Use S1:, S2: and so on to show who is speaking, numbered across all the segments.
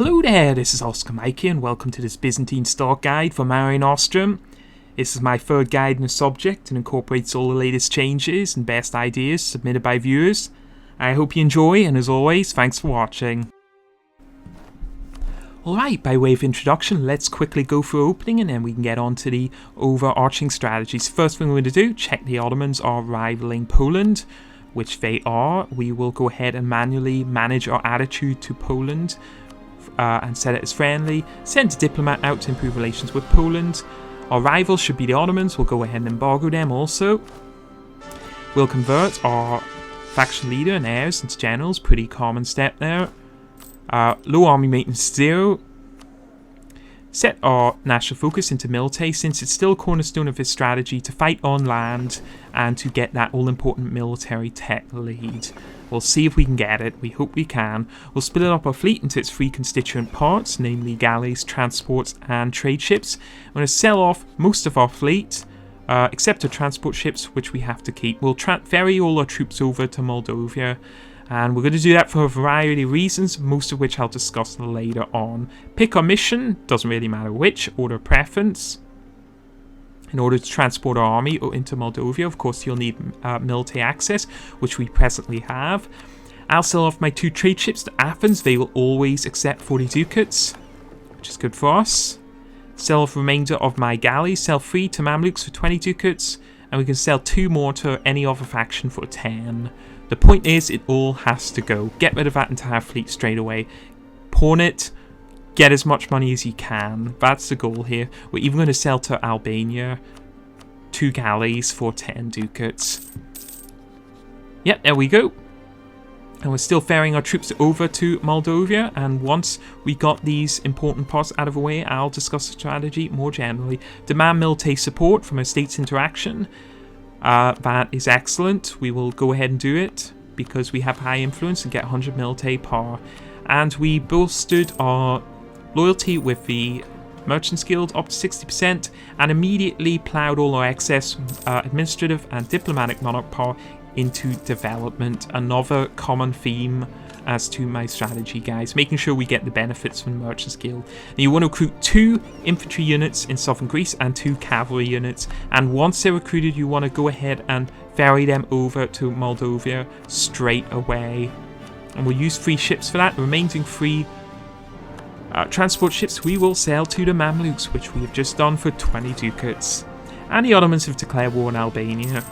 S1: Hello there, this is Oscar Mikey and welcome to this Byzantine start guide for Mare Nostrum. This is my third guide in the subject and incorporates all the latest changes and best ideas submitted by viewers. I hope you enjoy, and as always, thanks for watching. Alright, by way of introduction, let's quickly go through opening and then we can get on to the overarching strategies. First thing we're going to do, check the Ottomans are rivaling Poland, which they are. We will go ahead and manually manage our attitude to Poland and set it as friendly. Send a diplomat out to improve relations with Poland. Our rivals should be the Ottomans. We'll go ahead and embargo them also. We'll convert our faction leader and heirs into generals. Pretty common step there. Low army maintenance 0. Set our national focus into military, since it's still a cornerstone of his strategy to fight on land and to get that all-important military tech lead. We'll see if we can get it. We hope we can. We'll split up our fleet into its three constituent parts, namely galleys, transports and trade ships. I'm going to sell off most of our fleet, except the transport ships, which we have to keep. We'll ferry all our troops over to Moldova. And we're going to do that for a variety of reasons, most of which I'll discuss later on. Pick our mission, doesn't really matter which, order of preference. In order to transport our army into Moldova, of course, you'll need military access, which we presently have. I'll sell off my 2 trade ships to Athens. They will always accept 40 ducats, which is good for us. Sell off the remainder of my galleys, sell 3 to Mamluks for 20 ducats, and we can sell 2 more to any other faction for 10. The point is, it all has to go. Get rid of that entire fleet straight away. Pawn it. Get as much money as you can. That's the goal here. We're even going to sell to Albania 2 galleys for 10 ducats. Yep, there we go. And we're still ferrying our troops over to Moldova. And once we got these important parts out of the way, I'll discuss the strategy more generally. Demand military support from a state's interaction. That is excellent. We will go ahead and do it because we have high influence and get 100 military power. And we bolstered our loyalty with the Merchants Guild up to 60% and immediately ploughed all our excess administrative and diplomatic monarch power into development. Another common theme as to my strategy, guys, making sure we get the benefits from the Merchants Guild. And you want to recruit 2 infantry units in southern Greece and 2 cavalry units, and once they're recruited you want to go ahead and ferry them over to Moldova straight away. And we'll use 3 ships for that. The remaining 3 transport ships we will sell to the Mamluks, which we have just done for 20 ducats. And the Ottomans have declared war on Albania.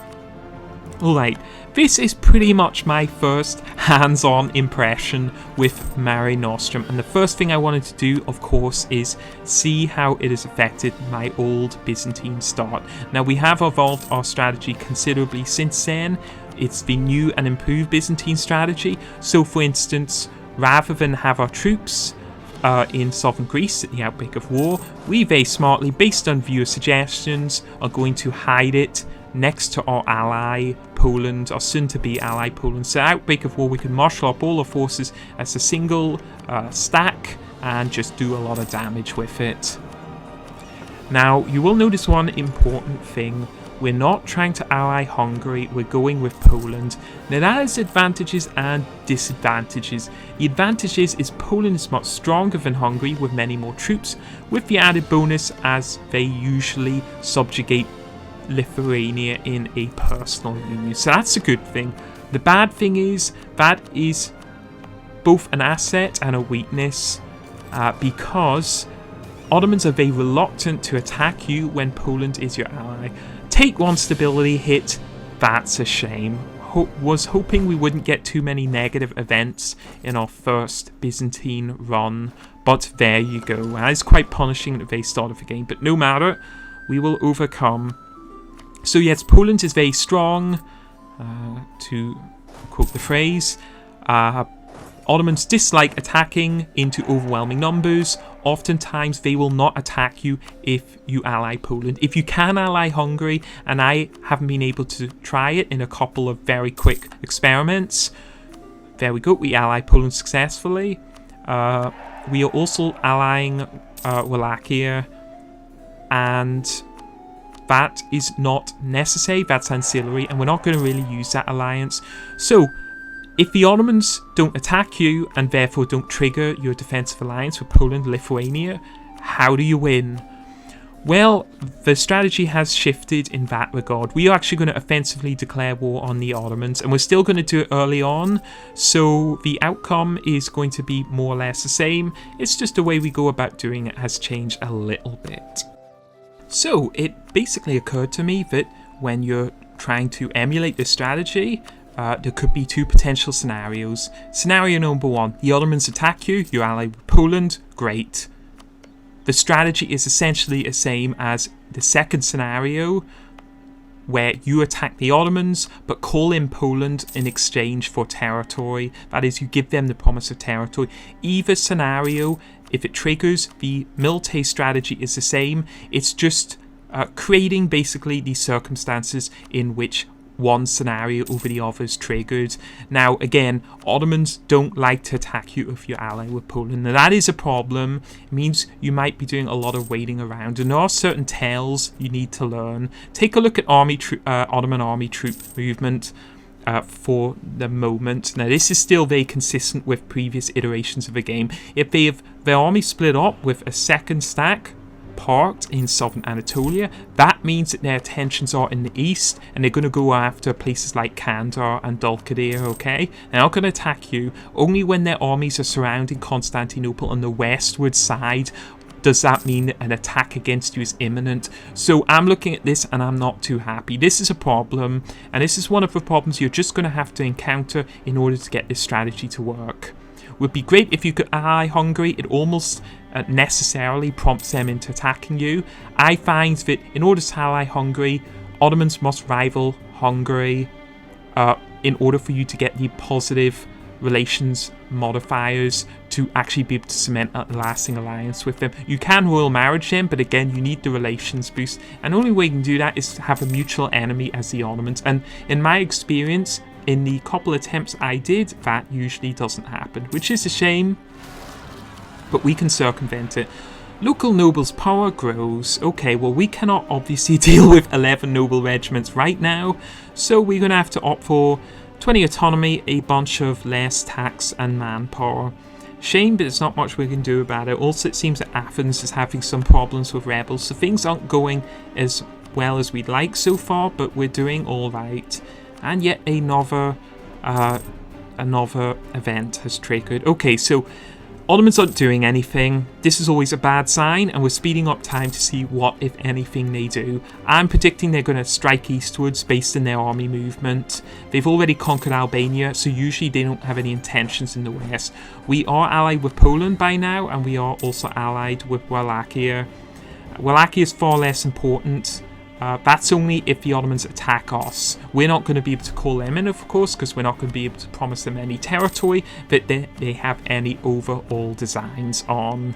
S1: Alright, this is pretty much my first hands-on impression with Mare Nostrum, and the first thing I wanted to do, of course, is see how it has affected my old Byzantine start. Now, we have evolved our strategy considerably since then. It's the new and improved Byzantine strategy. So, for instance, rather than have our troops in southern Greece at the outbreak of war, we very smartly, based on viewer suggestions, are going to hide it next to our ally Poland, or soon-to-be ally Poland. So at outbreak of war we can marshal up all our forces as a single stack and just do a lot of damage with it. Now you will notice one important thing. We're not trying to ally Hungary, we're going with Poland. Now that has advantages and disadvantages. The advantages is Poland is much stronger than Hungary with many more troops, with the added bonus as they usually subjugate Lithuania in a personal union. So that's a good thing. The bad thing is that is both an asset and a weakness because Ottomans are very reluctant to attack you when Poland is your ally. Take one stability hit, that's a shame. Was hoping we wouldn't get too many negative events in our first Byzantine run, but there you go. That is quite punishing at the very start of the game, but no matter, we will overcome. So yes, Poland is very strong, to quote the phrase. Ottomans dislike attacking into overwhelming numbers. Oftentimes they will not attack you if you ally Poland. If you can ally Hungary, and I haven't been able to try it in a couple of very quick experiments. There we go, we ally Poland successfully. We are also allying Wallachia, and that is not necessary, that's ancillary, and we're not going to really use that alliance. So If the Ottomans don't attack you and therefore don't trigger your defensive alliance with Poland, Lithuania, how do you win? Well, the strategy has shifted in that regard. We are actually going to offensively declare war on the Ottomans, and we're still going to do it early on, so the outcome is going to be more or less the same. It's just the way we go about doing it has changed a little bit. So it basically occurred to me that when you're trying to emulate this strategy, there could be two potential scenarios. Scenario number one, the Ottomans attack you, you're allied with Poland, great. The strategy is essentially the same as the second scenario, where you attack the Ottomans but call in Poland in exchange for territory. That is, you give them the promise of territory. Either scenario, if it triggers, the military strategy is the same. It's just creating basically the circumstances in which one scenario over the other is triggered. Now, again, Ottomans don't like to attack you if you're allied with Poland. Now, that is a problem. It means you might be doing a lot of waiting around, and there are certain tales you need to learn. Take a look at Ottoman army troop movement for the moment. Now, this is still very consistent with previous iterations of the game. If they have their army split up with a second stack parked in southern Anatolia, that means that their attentions are in the east, and they're going to go after places like Kandar and Dulkadir, okay? They're not going to attack you. Only when their armies are surrounding Constantinople on the westward side does that mean that an attack against you is imminent. So I'm looking at this and I'm not too happy. This is a problem, and this is one of the problems you're just going to have to encounter in order to get this strategy to work. Would be great if you could ally Hungary. It almost necessarily prompts them into attacking you. I find that in order to ally Hungary, Ottomans must rival Hungary in order for you to get the positive relations modifiers to actually be able to cement a lasting alliance with them. You can royal marriage them, but again, you need the relations boost, and the only way you can do that is to have a mutual enemy as the Ottomans. And in my experience, in the couple attempts I did, that usually doesn't happen, which is a shame, but we can circumvent it. Local nobles' power grows. Okay, well, we cannot obviously deal with 11 noble regiments right now, so we're going to have to opt for 20 autonomy, a bunch of less tax and manpower. Shame, but there's not much we can do about it. Also, it seems that Athens is having some problems with rebels, so things aren't going as well as we'd like so far, but we're doing all right. And yet another event has triggered. Okay, so Ottomans aren't doing anything. This is always a bad sign, and we're speeding up time to see what, if anything, they do. I'm predicting they're going to strike eastwards based on their army movement. They've already conquered Albania, so usually they don't have any intentions in the west. We are allied with Poland by now, and we are also allied with Wallachia. Wallachia is far less important. That's only if the Ottomans attack us. We're not going to be able to call them in, of course, because we're not going to be able to promise them any territory that they have any overall designs on.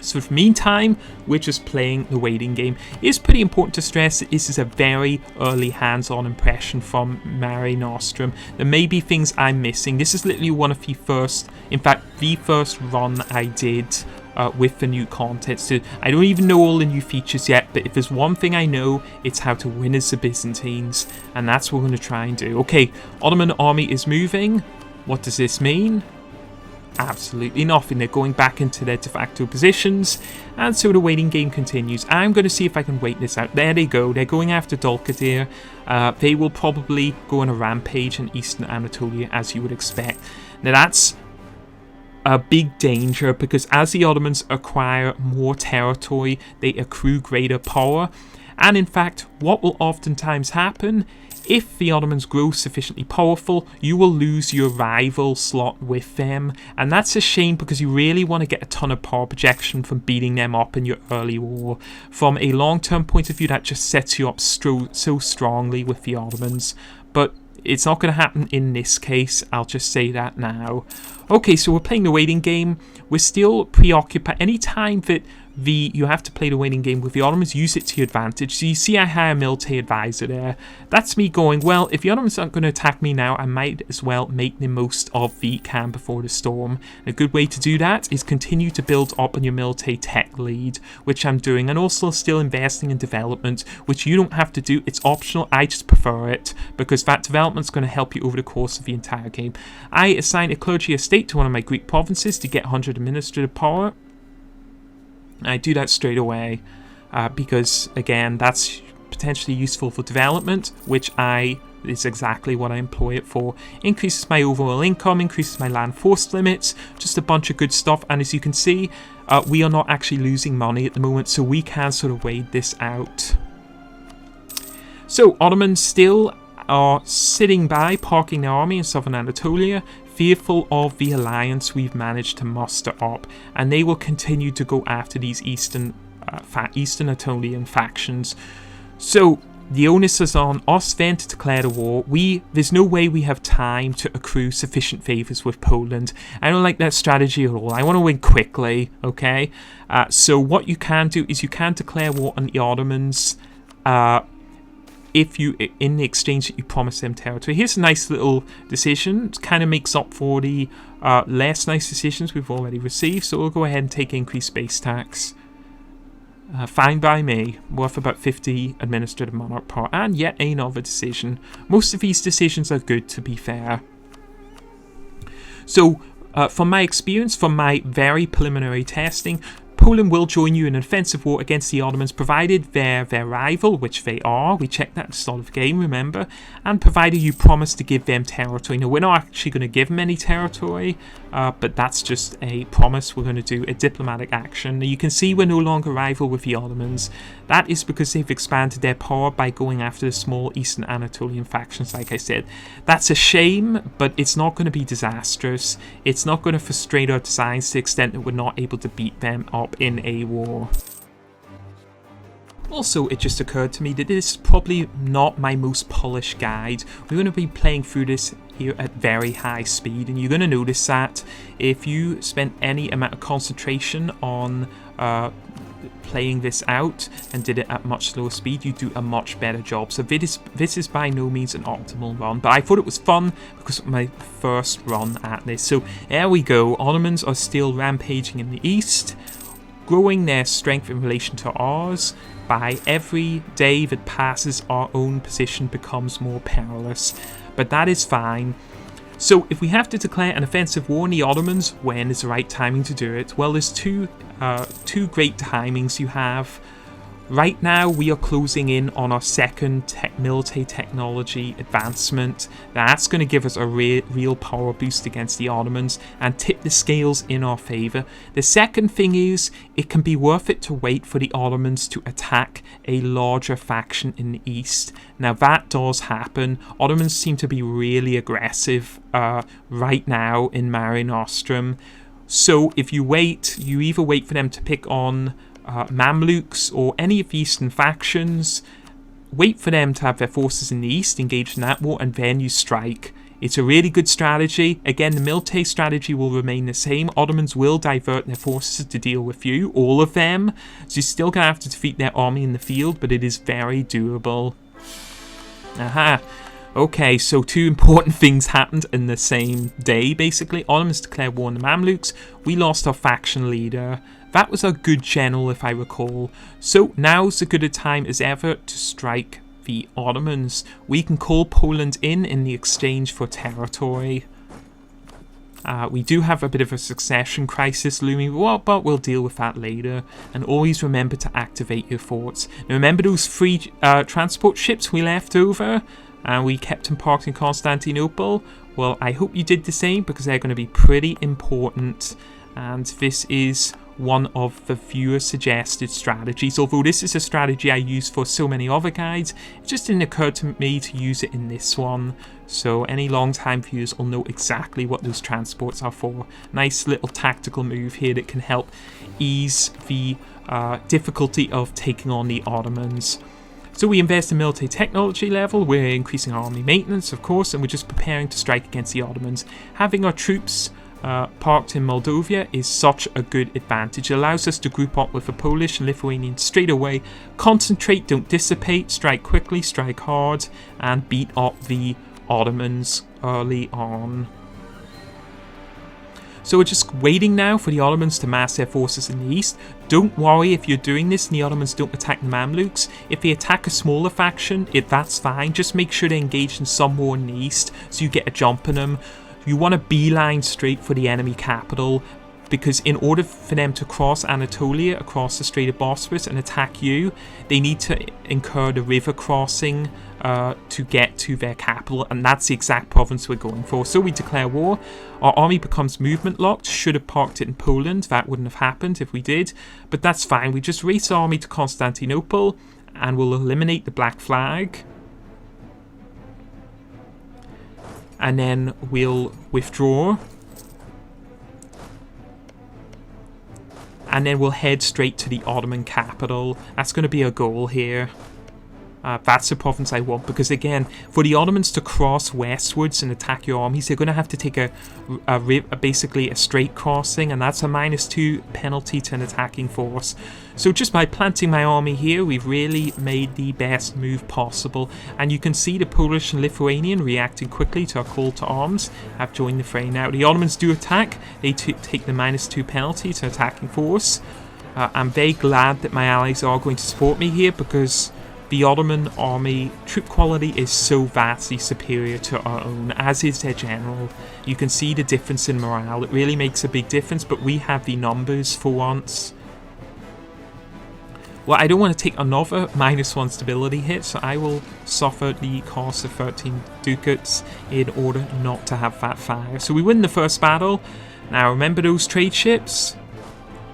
S1: So for the meantime, we're just playing the waiting game. It is pretty important to stress that this is a very early hands-on impression from Mare Nostrum. There may be things I'm missing. This is literally one of the first, in fact, the first run I did with the new content. So I don't even know all the new features yet, but if there's one thing I know, it's how to win as the Byzantines, and that's what we're going to try and do. Okay, Ottoman army is moving. What does this mean? Absolutely nothing. They're going back into their de facto positions, and so the waiting game continues. I'm going to see if I can wait this out. There they go. They're going after Dulkadir. They will probably go on a rampage in eastern Anatolia, as you would expect. Now that's a big danger, because as the Ottomans acquire more territory, they accrue greater power. And in fact, what will oftentimes happen, if the Ottomans grow sufficiently powerful, you will lose your rival slot with them. And that's a shame, because you really want to get a ton of power projection from beating them up in your early war. From a long-term point of view, that just sets you up so strongly with the Ottomans. But it's not going to happen in this case, I'll just say that now. Okay, so we're playing the waiting game. We're still preoccupied. Any time that you have to play the waiting game with the Ottomans, use it to your advantage. So you see I hire a military advisor there. That's me going, well, if the Ottomans aren't going to attack me now, I might as well make the most of the calm before the storm. And a good way to do that is continue to build up on your military tech lead, which I'm doing, and also still investing in development, which you don't have to do. It's optional. I just prefer it because that development's going to help you over the course of the entire game. I assign a clergy estate to one of my Greek provinces to get 100 administrative power. I do that straight away because, again, that's potentially useful for development, which is exactly what I employ it for. Increases my overall income, increases my land force limits, just a bunch of good stuff. And as you can see, we are not actually losing money at the moment, so we can sort of wade this out. So Ottomans still are sitting by, parking their army in southern Anatolia, fearful of the alliance we've managed to muster up, and they will continue to go after these Eastern Anatolian factions. So the onus is on us then to declare the war. There's no way we have time to accrue sufficient favours with Poland. I don't like that strategy at all. I want to win quickly, okay? So what you can do is you can declare war on the Ottomans if you, in the exchange that you promise them territory. Here's a nice little decision. It kind of makes up for the less nice decisions we've already received. So we'll go ahead and take increased base tax. Fine by me. Worth about 50 administrative monarch power. And yet another decision. Most of these decisions are good, to be fair. So, from my experience, from my very preliminary testing, Poland will join you in an offensive war against the Ottomans, provided they're their rival, which they are. We checked that at the start of the game, remember? And provided you promise to give them territory. Now, we're not actually going to give them any territory, but that's just a promise. We're going to do a diplomatic action. Now, you can see we're no longer rival with the Ottomans. That is because they've expanded their power by going after the small Eastern Anatolian factions, like I said. That's a shame, but it's not going to be disastrous. It's not going to frustrate our designs to the extent that we're not able to beat them up in a war. Also, it just occurred to me that this is probably not my most polished guide. We're going to be playing through this here at very high speed, and you're going to notice that if you spent any amount of concentration on playing this out and did it at much slower speed, you do a much better job. So this is by no means an optimal run, but I thought it was fun because of my first run at this. So there we go. Ottomans are still rampaging in the east, growing their strength in relation to ours. By every day that passes, our own position becomes more perilous, but that is fine. So if we have to declare an offensive war on the Ottomans, when is the right timing to do it? Well, there's two great timings you have. Right now, we are closing in on our second military technology advancement. That's going to give us a real power boost against the Ottomans and tip the scales in our favour. The second thing is, it can be worth it to wait for the Ottomans to attack a larger faction in the east. Now, that does happen. Ottomans seem to be really aggressive right now in Mare Nostrum. So if you wait, you either wait for them to pick on Mamluks or any of the eastern factions, wait for them to have their forces in the east engaged in that war, and then you strike. It's a really good strategy. Again, the military strategy will remain the same. Ottomans will divert their forces to deal with you, all of them. So you're still going to have to defeat their army in the field, but it is very doable. Aha. Okay, so two important things happened in the same day, basically. Ottomans declared war on the Mamluks. We lost our faction leader. That was a good general, if I recall. So now's as good a time as ever to strike the Ottomans. We can call Poland in the exchange for territory. We do have a bit of a succession crisis looming, but we'll deal with that later. And always remember to activate your forts. Now remember those 3 transport ships we left over? And we kept them parked in Constantinople? Well, I hope you did the same, because they're going to be pretty important. And this is one of the viewer suggested strategies. Although this is a strategy I use for so many other guides, it just didn't occur to me to use it in this one. So any long-time viewers will know exactly what those transports are for. Nice little tactical move here that can help ease the difficulty of taking on the Ottomans. So we invest in military technology level, we're increasing our army maintenance, of course, and we're just preparing to strike against the Ottomans. Having our troops parked in Moldavia is such a good advantage. It allows us to group up with the Polish and Lithuanian straight away, concentrate, don't dissipate, strike quickly, strike hard, and beat up the Ottomans early on. So we're just waiting now for the Ottomans to mass their forces in the east. Don't worry if you're doing this and the Ottomans don't attack the Mamluks. If they attack a smaller faction, that's fine. Just make sure they engage in some war in the east so you get a jump on them. You want to beeline straight for the enemy capital, because in order for them to cross Anatolia across the Strait of Bosphorus and attack you, they need to incur the river crossing to get to their capital, and that's the exact province we're going for. So we declare war. Our army becomes movement locked. Should have parked it in Poland. That wouldn't have happened if we did, but that's fine. We just race our army to Constantinople and we'll eliminate the black flag. And then we'll withdraw. And then we'll head straight to the Ottoman capital. That's going to be our goal here. That's the province I want, because again, for the Ottomans to cross westwards and attack your armies, they're going to have to take basically a straight crossing, and that's a -2 penalty to an attacking force. So just by planting my army here, we've really made the best move possible, and you can see the Polish and Lithuanian reacting quickly to our call to arms have joined the fray now. The Ottomans do attack. They take the -2 penalty to attacking force. I'm very glad that my allies are going to support me here, because the Ottoman army troop quality is so vastly superior to our own, as is their general. You can see the difference in morale. It really makes a big difference, but we have the numbers for once. Well, I don't want to take another -1 stability hit, so I will suffer the cost of 13 ducats in order not to have that fire. So we win the first battle. Now remember those trade ships?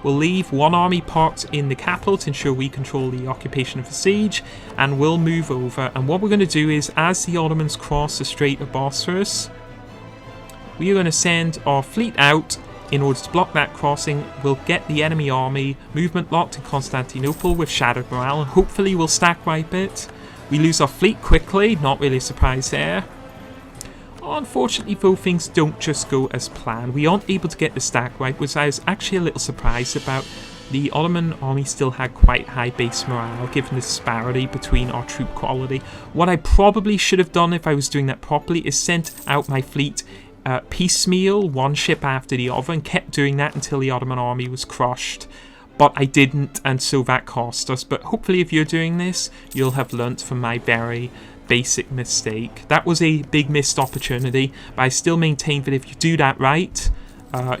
S1: We'll leave one army parked in the capital to ensure we control the occupation of the siege, and we'll move over. And what we're going to do is, as the Ottomans cross the Strait of Bosphorus, we are going to send our fleet out in order to block that crossing. We'll get the enemy army movement locked in Constantinople with shattered morale, and hopefully we'll stack wipe it. We lose our fleet quickly, not really a surprise there. Unfortunately though, things don't just go as planned. We aren't able to get the stack wipe, which I was actually a little surprised about. The Ottoman army still had quite high base morale, given the disparity between our troop quality. What I probably should have done if I was doing that properly is sent out my fleet piecemeal, one ship after the other, and kept doing that until the Ottoman army was crushed. But I didn't, and so that cost us. But hopefully if you're doing this, you'll have learnt from my very basic mistake. That was a big missed opportunity, but I still maintain that if you do that right,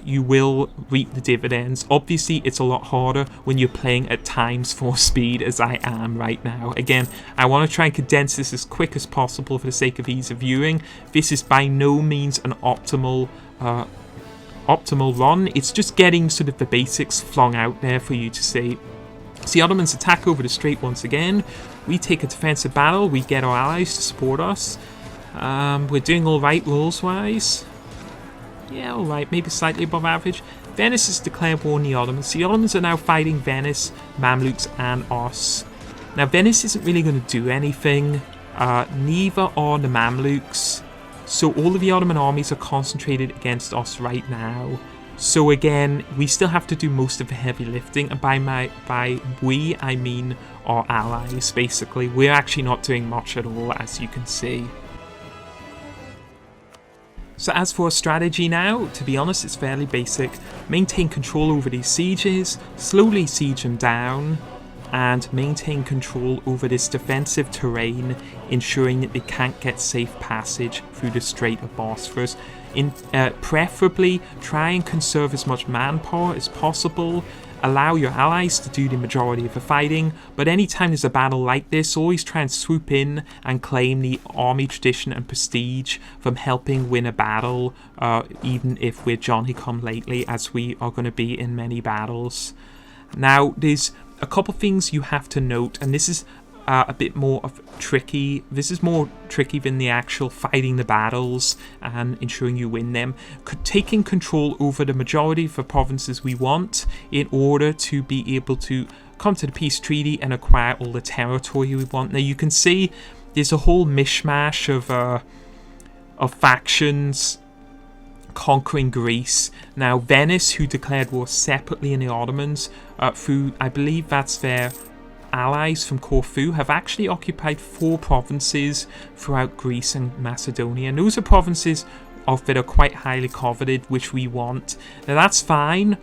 S1: you will reap the dividends. Obviously, it's a lot harder when you're playing at times 4 speed, as I am right now. Again, I want to try and condense this as quick as possible for the sake of ease of viewing. This is by no means an optimal run. It's just getting sort of the basics flung out there for you to see. So the Ottomans attack over the strait once again. We take a defensive battle. We get our allies to support us. We're doing alright rules-wise. Yeah, alright. Maybe slightly above average. Venice has declared war on the Ottomans. The Ottomans are now fighting Venice, Mamluks, and us. Now, Venice isn't really going to do anything. Neither are the Mamluks. So all of the Ottoman armies are concentrated against us right now. So again, we still have to do most of the heavy lifting, and by we, I mean our allies, basically. We're actually not doing much at all, as you can see. So as for a strategy now, to be honest, it's fairly basic. Maintain control over these sieges, slowly siege them down, and maintain control over this defensive terrain, ensuring that they can't get safe passage through the Strait of Bosphorus. Preferably, try and conserve as much manpower as possible. Allow your allies to do the majority of the fighting, but anytime there's a battle like this, always try and swoop in and claim the army tradition and prestige from helping win a battle, even if we're Johnny-come-lately, as we are going to be in many battles. Now, there's a couple things you have to note, and this is a bit more tricky. This is more tricky than the actual fighting the battles and ensuring you win them. Taking control over the majority of the provinces we want in order to be able to come to the peace treaty and acquire all the territory we want. Now you can see there's a whole mishmash of factions conquering Greece. Now, Venice, who declared war separately in the Ottomans, through, I believe that's their allies from Corfu, have actually occupied 4 provinces throughout Greece and Macedonia. And those are provinces that are quite highly coveted, which we want. Now, that's fine.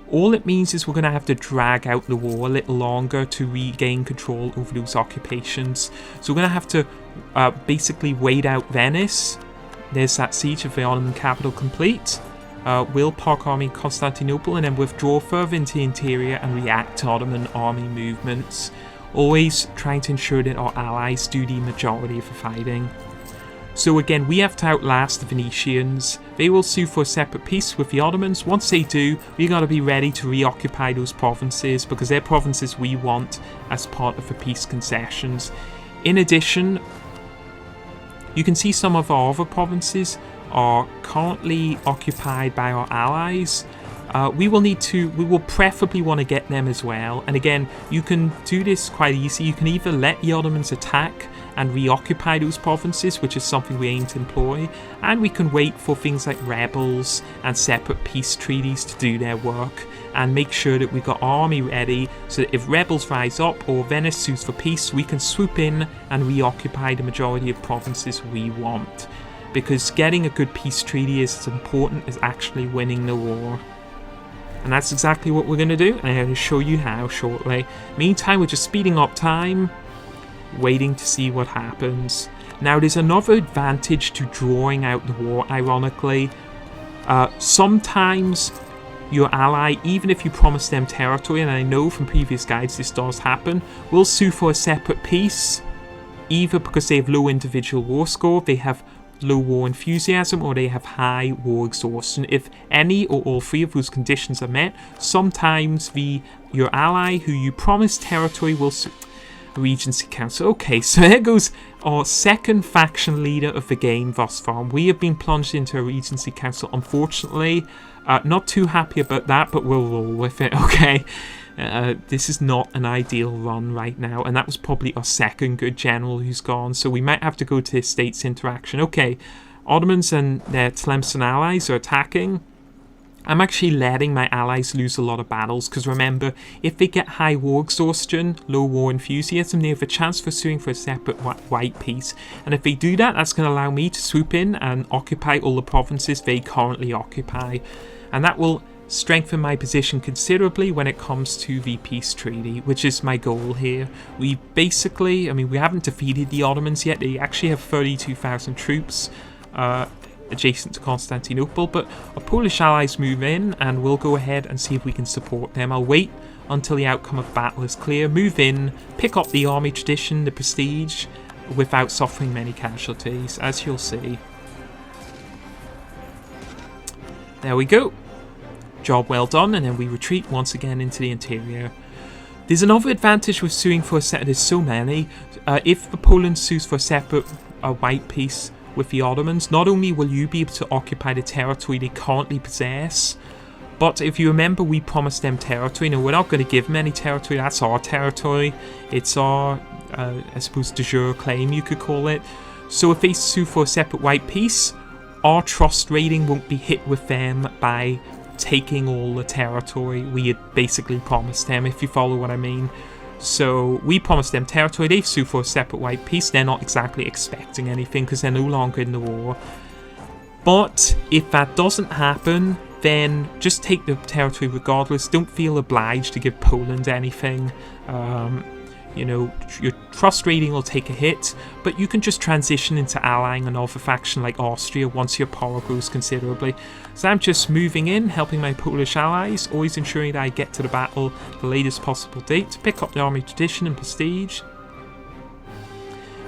S1: All it means is we're going to have to drag out the war a little longer to regain control over those occupations. So we're going to have to basically wait out Venice. There's that siege of the Ottoman capital complete. We'll park army in Constantinople and then withdraw further into the interior and react to Ottoman army movements. Always trying to ensure that our allies do the majority of the fighting. So again, we have to outlast the Venetians. They will sue for a separate peace with the Ottomans. Once they do, we got to be ready to reoccupy those provinces because they're provinces we want as part of the peace concessions. In addition, you can see some of our other provinces are currently occupied by our allies. We will preferably want to get them as well. And again, you can do this quite easy. You can either let the Ottomans attack and reoccupy those provinces, which is something we aim to employ, and we can wait for things like rebels and separate peace treaties to do their work and make sure that we've got our army ready so that if rebels rise up or Venice sues for peace, we can swoop in and reoccupy the majority of provinces we want. Because getting a good peace treaty is as important as actually winning the war. And that's exactly what we're going to do, and I'm going to show you how shortly. Meantime, we're just speeding up time, waiting to see what happens. Now, there's another advantage to drawing out the war, ironically. Sometimes your ally, even if you promise them territory, and I know from previous guides this does happen, will sue for a separate peace, either because they have low individual war score, they have low war enthusiasm, or they have high war exhaustion. If any or all 3 of those conditions are met, sometimes your ally who you promised territory will sue. Regency Council. Okay, so there goes our second faction leader of the game thus far. We have been plunged into a Regency Council, unfortunately. Not too happy about that, but we'll roll with it, okay? This is not an ideal run right now, and that was probably our second good general who's gone, so we might have to go to States Interaction. Okay, Ottomans and their Tlemcen allies are attacking. I'm actually letting my allies lose a lot of battles, because remember, if they get high war exhaustion, low war enthusiasm, they have a chance for suing for a separate white peace. And if they do that, that's going to allow me to swoop in and occupy all the provinces they currently occupy. And that will strengthen my position considerably when it comes to the peace treaty, which is my goal here. We basically, we haven't defeated the Ottomans yet. They actually have 32,000 troops adjacent to Constantinople, but our Polish allies move in and we'll go ahead and see if we can support them. I'll wait until the outcome of battle is clear, move in, pick up the army tradition, the prestige, without suffering many casualties, as you'll see. There we go. Job well done, and then we retreat once again into the interior. There's another advantage with suing for a separate, there's so many. If Poland sues for a separate white peace with the Ottomans, not only will you be able to occupy the territory they currently possess, but if you remember, we promised them territory. Now, we're not going to give them any territory, that's our territory. It's our, I suppose, de jure claim, you could call it. So if they sue for a separate white peace, our trust rating won't be hit with them by taking all the territory we had basically promised them, if you follow what I mean. So we promised them territory, they sue for a separate white peace, they're not exactly expecting anything because they're no longer in the war. But if that doesn't happen, then just take the territory regardless, don't feel obliged to give Poland anything. Your trust rating will take a hit, but you can just transition into allying another faction like Austria once your power grows considerably. So I'm just moving in, helping my Polish allies, always ensuring that I get to the battle the latest possible date to pick up the army tradition and prestige.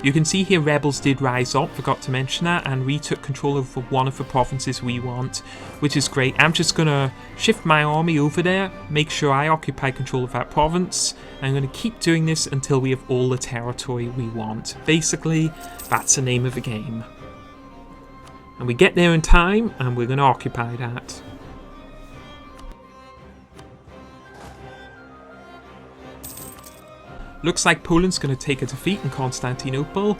S1: You can see here rebels did rise up, forgot to mention that, and retook control over one of the provinces we want, which is great. I'm just going to shift my army over there, make sure I occupy control of that province. I'm going to keep doing this until we have all the territory we want. Basically, that's the name of the game. And we get there in time, and we're going to occupy that. Looks like Poland's going to take a defeat in Constantinople.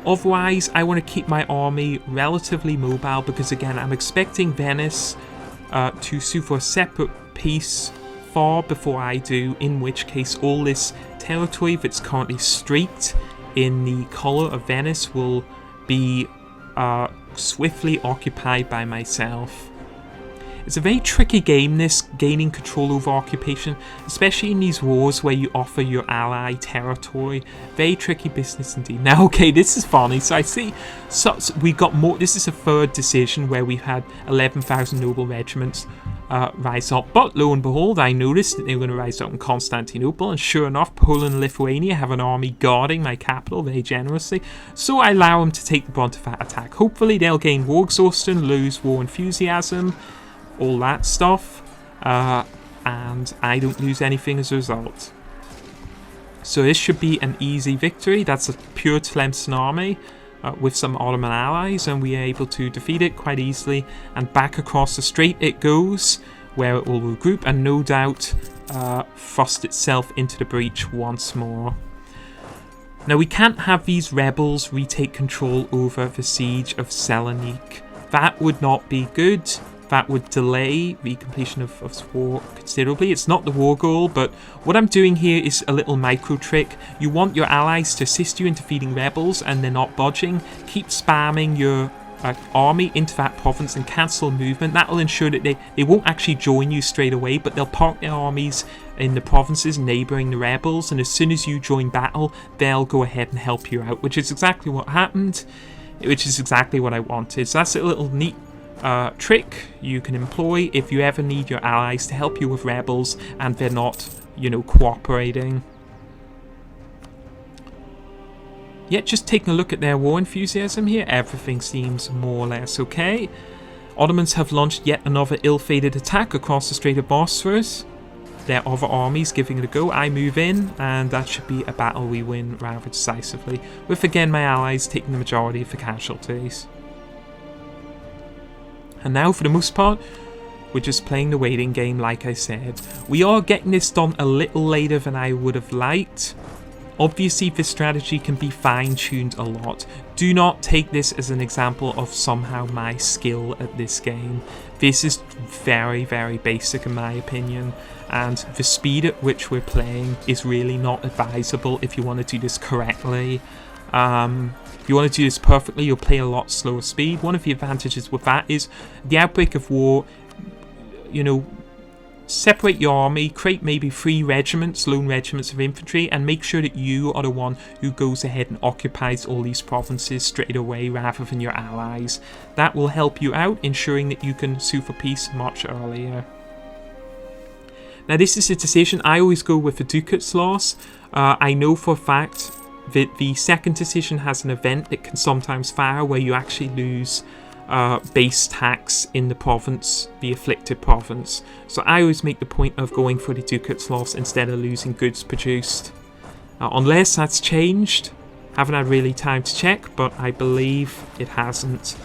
S1: Otherwise, I want to keep my army relatively mobile because, again, I'm expecting Venice to sue for a separate peace far before I do, in which case all this territory that's currently streaked in the colour of Venice will be swiftly occupied by myself. It's a very tricky game, this, gaining control over occupation, especially in these wars where you offer your ally territory. Very tricky business indeed. Now, okay, this is funny. So I see, we got more. This is a third decision where we've had 11,000 noble regiments rise up. But lo and behold, I noticed that they were going to rise up in Constantinople, and sure enough, Poland and Lithuania have an army guarding my capital very generously. So I allow them to take the brunt of that attack. Hopefully, they'll gain war exhaustion, lose war enthusiasm, all that stuff, and I don't lose anything as a result. So this should be an easy victory. That's a pure Tlemcen army with some Ottoman allies, and we are able to defeat it quite easily, and back across the strait it goes, where it will regroup and no doubt thrust itself into the breach once more. Now, we can't have these rebels retake control over the siege of Salonik. That would not be good. That would delay the completion of this war considerably. It's not the war goal, but what I'm doing here is a little micro trick. You want your allies to assist you in defeating rebels, and they're not budging. Keep spamming your army into that province and cancel movement. That will ensure that they won't actually join you straight away, but they'll park their armies in the provinces neighbouring the rebels, and as soon as you join battle, they'll go ahead and help you out, which is exactly what happened, which is exactly what I wanted. So that's a little neat trick you can employ if you ever need your allies to help you with rebels and they're not, cooperating. Yet, just taking a look at their war enthusiasm here, everything seems more or less okay. Ottomans have launched yet another ill-fated attack across the Strait of Bosphorus. Their other armies giving it a go. I move in, and that should be a battle we win rather decisively, with again my allies taking the majority of the casualties. And now, for the most part, we're just playing the waiting game, like I said. We are getting this done a little later than I would have liked. Obviously, this strategy can be fine-tuned a lot. Do not take this as an example of somehow my skill at this game. This is very, very basic in my opinion, and the speed at which we're playing is really not advisable if you want to do this correctly. If you want to do this perfectly, you'll play a lot slower speed. One of the advantages with that is the outbreak of war, separate your army, create maybe 3 regiments, lone regiments of infantry, and make sure that you are the one who goes ahead and occupies all these provinces straight away rather than your allies. That will help you out, ensuring that you can sue for peace much earlier. Now, this is a decision. I always go with the ducate's loss. I know for a fact that the second decision has an event that can sometimes fire where you actually lose base tax in the province, the afflicted province. So I always make the point of going for the ducate's loss instead of losing goods produced. Unless that's changed. Haven't had really time to check, but I believe it hasn't.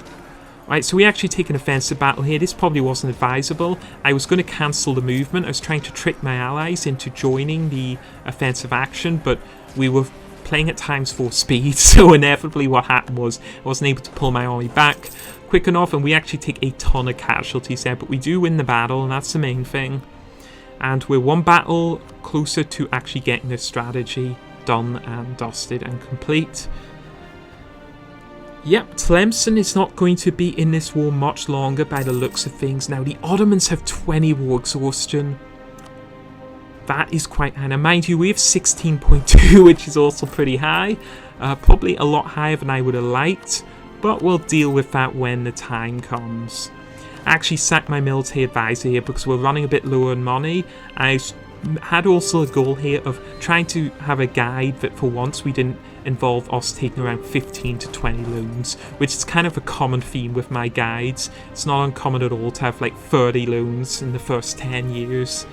S1: Right, so we actually take an offensive battle here. This probably wasn't advisable. I was going to cancel the movement. I was trying to trick my allies into joining the offensive action, but we were playing at times 4 speed, so inevitably what happened was I wasn't able to pull my army back quick enough, and we actually take a ton of casualties there, but we do win the battle, and that's the main thing. And we're one battle closer to actually getting this strategy done and dusted and complete. Yep, Tlemcen is not going to be in this war much longer by the looks of things. Now, the Ottomans have 20 war exhaustion. That is quite high. Now, mind you, we have 16.2, which is also pretty high. Probably a lot higher than I would have liked, but we'll deal with that when the time comes. I actually sacked my military advisor here because we're running a bit lower on money. I had also a goal here of trying to have a guide that for once we didn't involve us taking around 15 to 20 loans, which is kind of a common theme with my guides. It's not uncommon at all to have like 30 loans in the first 10 years.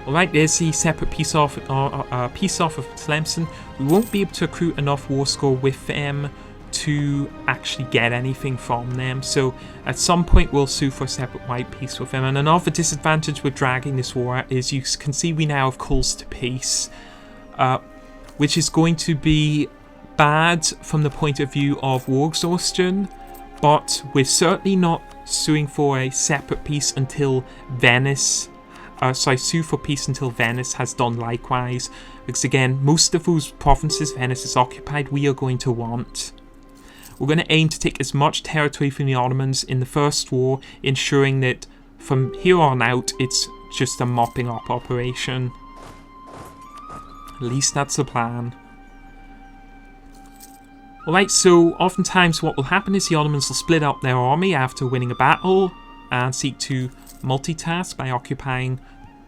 S1: Alright, there's the separate peace off of Tlemcen. We won't be able to accrue enough war score with them to actually get anything from them, so at some point we'll sue for a separate white peace with them. And another disadvantage with dragging this war out is you can see we now have calls to peace. which is going to be bad from the point of view of war exhaustion, but we're certainly not suing for a separate peace until Venice, sue for peace until Venice has done likewise, because again, most of those provinces Venice has occupied we are going to want. We're going to aim to take as much territory from the Ottomans in the First War, ensuring that from here on out it's just a mopping up operation. At least that's the plan. Alright, so oftentimes what will happen is the Ottomans will split up their army after winning a battle and seek to multitask by occupying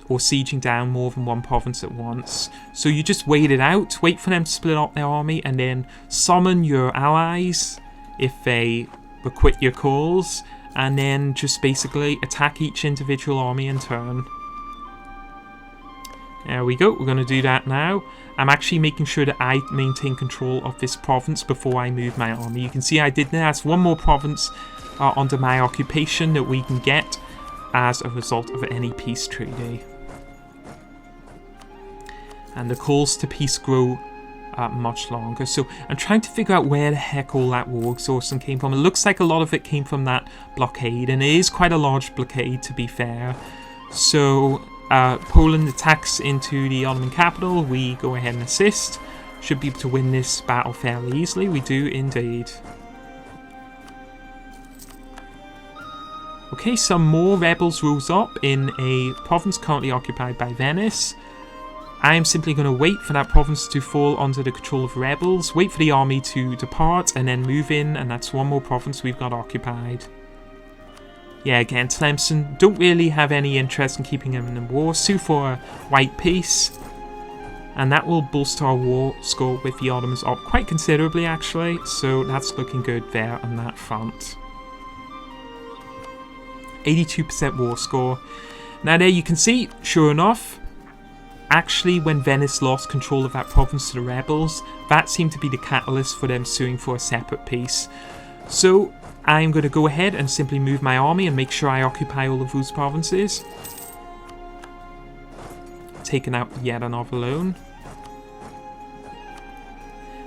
S1: or sieging down more than one province at once. So you just wait it out, wait for them to split up their army, and then summon your allies if they requite your calls, and then just basically attack each individual army in turn. There we go, we're going to do that now. I'm actually making sure that I maintain control of this province before I move my army. You can see I did that. That's one more province under my occupation that we can get as a result of any peace treaty. And the calls to peace grow much longer. So I'm trying to figure out where the heck all that war exhaustion came from. It looks like a lot of it came from that blockade, and it is quite a large blockade to be fair. So Poland attacks into the Ottoman capital, we go ahead and assist. Should be able to win this battle fairly easily, we do indeed. Okay, some more rebels rose up in a province currently occupied by Venice. I am simply going to wait for that province to fall under the control of rebels, wait for the army to depart, and then move in, and that's one more province we've got occupied. Yeah, again, Tlemcen don't really have any interest in keeping him in the war, sue for a white peace, and that will bolster our war score with the Ottomans up quite considerably actually, so that's looking good there on that front. 82% war score. Now there you can see, sure enough, actually when Venice lost control of that province to the rebels, that seemed to be the catalyst for them suing for a separate peace. So I'm going to go ahead and simply move my army and make sure I occupy all of those provinces. Taking out yet another loan.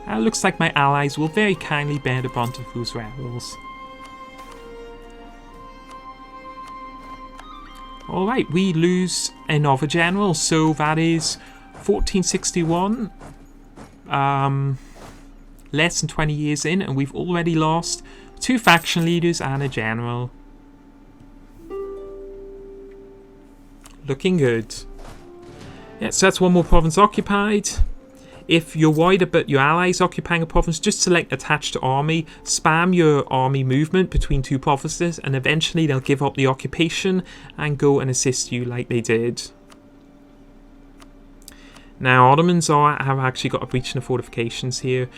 S1: It looks like my allies will very kindly bear the brunt of those rebels. Alright, we lose another general, so that is 1461. Less than 20 years in, and we've already lost 2 faction leaders and a general. Looking good. Yeah, so that's one more province occupied. If you're worried about your allies occupying a province, just select attached to army, spam your army movement between 2 provinces, and eventually they'll give up the occupation and go and assist you like they did. Now, Ottomans have actually got a breach in the fortifications here.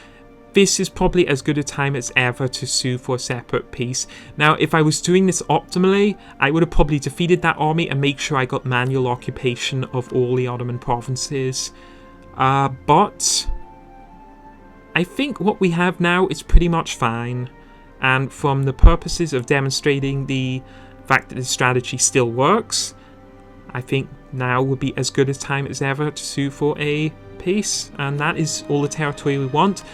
S1: This is probably as good a time as ever to sue for a separate peace. Now, if I was doing this optimally, I would have probably defeated that army and make sure I got manual occupation of all the Ottoman provinces. But I think what we have now is pretty much fine. And from the purposes of demonstrating the fact that this strategy still works, I think now would be as good a time as ever to sue for a peace. And that is all the territory we want.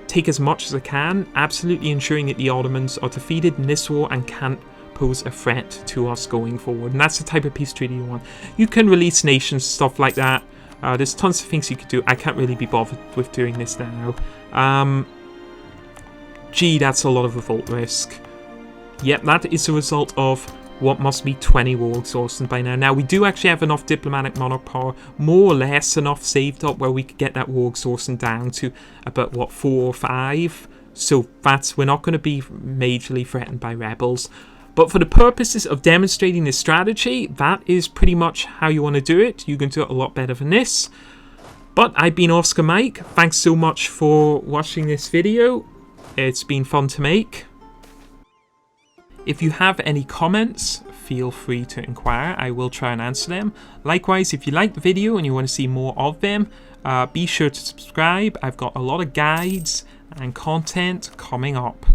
S1: Take as much as I can, absolutely ensuring that the Ottomans are defeated in this war and can't pose a threat to us going forward. And that's the type of peace treaty you want. You can release nations, stuff like that. There's tons of things you could do. I can't really be bothered with doing this now. Gee, that's a lot of revolt risk. Yep, that is the result of what must be 20 war exhaustion by now. Now, we do actually have enough diplomatic monarch power, more or less enough saved up where we could get that war exhaustion down to about, what, 4 or 5? So we're not going to be majorly threatened by rebels. But for the purposes of demonstrating this strategy, that is pretty much how you want to do it. You can do it a lot better than this. But I've been Oscar Mike. Thanks so much for watching this video. It's been fun to make. If you have any comments, feel free to inquire. I will try and answer them. Likewise, if you like the video and you want to see more of them, be sure to subscribe. I've got a lot of guides and content coming up.